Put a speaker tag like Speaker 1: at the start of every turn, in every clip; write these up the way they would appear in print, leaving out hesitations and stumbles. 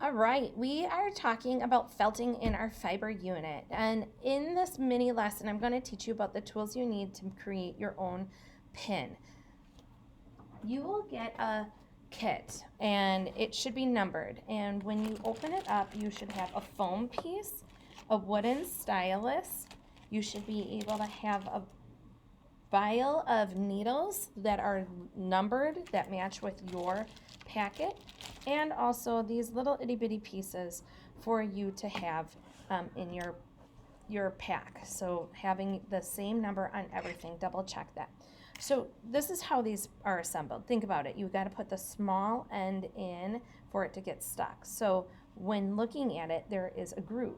Speaker 1: All right, we are talking about felting in our fiber unit. And in this mini lesson, I'm going to teach you about the tools you need to create your own pin. You will get a kit and it should be numbered. And when you open it up, you should have a foam piece, a wooden stylus. You should be able to have a vial of needles that are numbered that match with your packet, and also these little itty bitty pieces for you to have in your pack. So having the same number on everything, double check that. So this is how these are assembled. Think about it. You've got to put the small end in for it to get stuck. So when looking at it, there is a groove.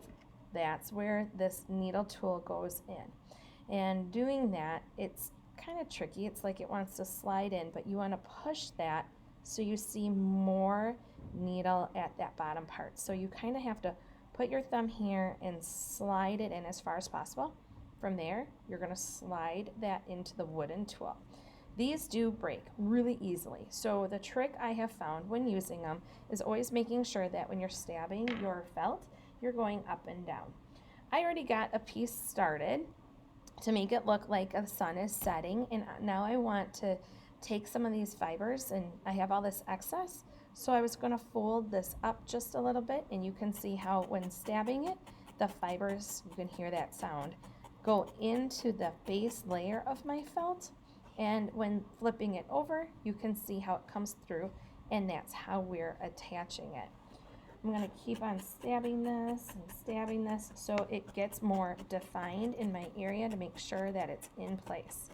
Speaker 1: That's where this needle tool goes in. And doing that, it's kind of tricky. It's like it wants to slide in, but you want to push that so you see more needle at that bottom part. So you kind of have to put your thumb here and slide it in as far as possible. From there, you're going to slide that into the wooden tool. These do break really easily. So the trick I have found when using them is always making sure that when you're stabbing your felt, you're going up and down. I already got a piece started to make it look like the sun is setting, and now I want to take some of these fibers, and I have all this excess, so I was going to fold this up just a little bit, and you can see how when stabbing it, the fibers, you can hear that sound, go into the base layer of my felt, and when flipping it over, you can see how it comes through, and that's how we're attaching it. I'm going to keep on stabbing this so it gets more defined in my area to make sure that it's in place.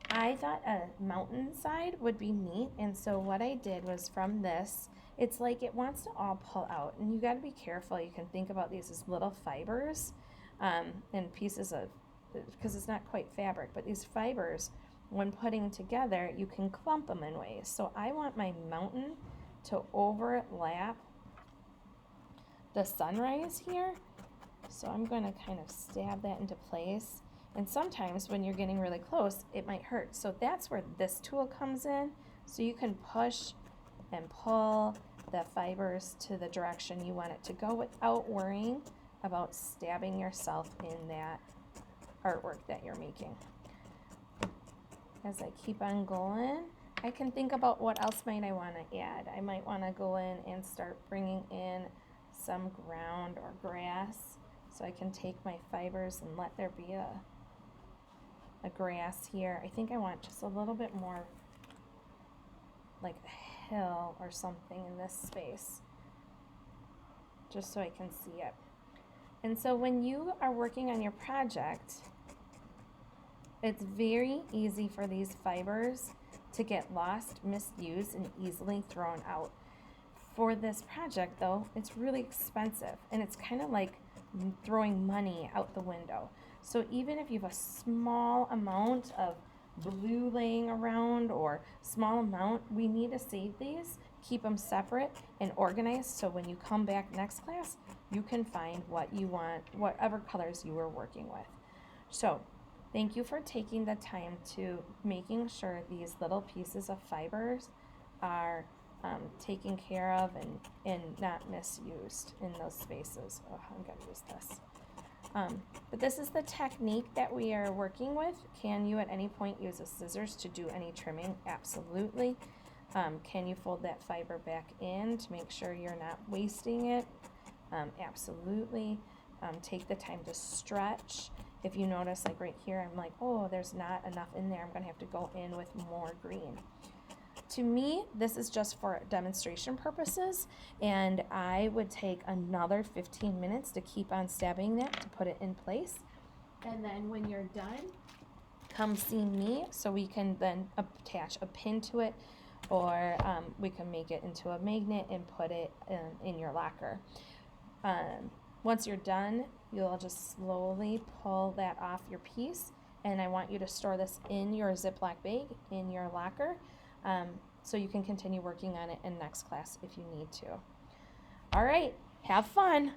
Speaker 1: I thought a mountainside would be neat, and so what I did was from this, it's like it wants to all pull out, and you got to be careful. You can think about these as little fibers and pieces of, because it's not quite fabric, but these fibers, when putting together, you can clump them in ways. So I want my mountain to overlap the sunrise here, so I'm going to kind of stab that into place, and sometimes when you're getting really close it might hurt, so that's where this tool comes in, so you can push and pull the fibers to the direction you want it to go without worrying about stabbing yourself in that artwork that you're making. As I keep on going, I can think about what else might I want to add. I might want to go in and start bringing in some ground or grass, so I can take my fibers and let there be a grass here. I think I want just a little bit more like a hill or something in this space, just so I can see it. And so when you are working on your project, it's very easy for these fibers to get lost, misused, and easily thrown out. For this project though, it's really expensive, and it's kind of like throwing money out the window. So even if you have a small amount of blue laying around or small amount, we need to save these, keep them separate and organized, so when you come back next class, you can find what you want, whatever colors you were working with. So thank you for taking the time to making sure these little pieces of fibers are taken care of and not misused in those spaces. Oh, I'm going to use this. But this is the technique that we are working with. Can you at any point use a scissors to do any trimming? Absolutely. Can you fold that fiber back in to make sure you're not wasting it? Absolutely. Take the time to stretch. If you notice, like right here, I'm like, oh, there's not enough in there. I'm going to have to go in with more green. To me, this is just for demonstration purposes, and I would take another 15 minutes to keep on stabbing that to put it in place. And then when you're done, come see me so we can then attach a pin to it, or we can make it into a magnet and put it in your locker. Once you're done, you'll just slowly pull that off your piece, and I want you to store this in your Ziploc bag in your locker. So you can continue working on it in next class if you need to. All right, have fun.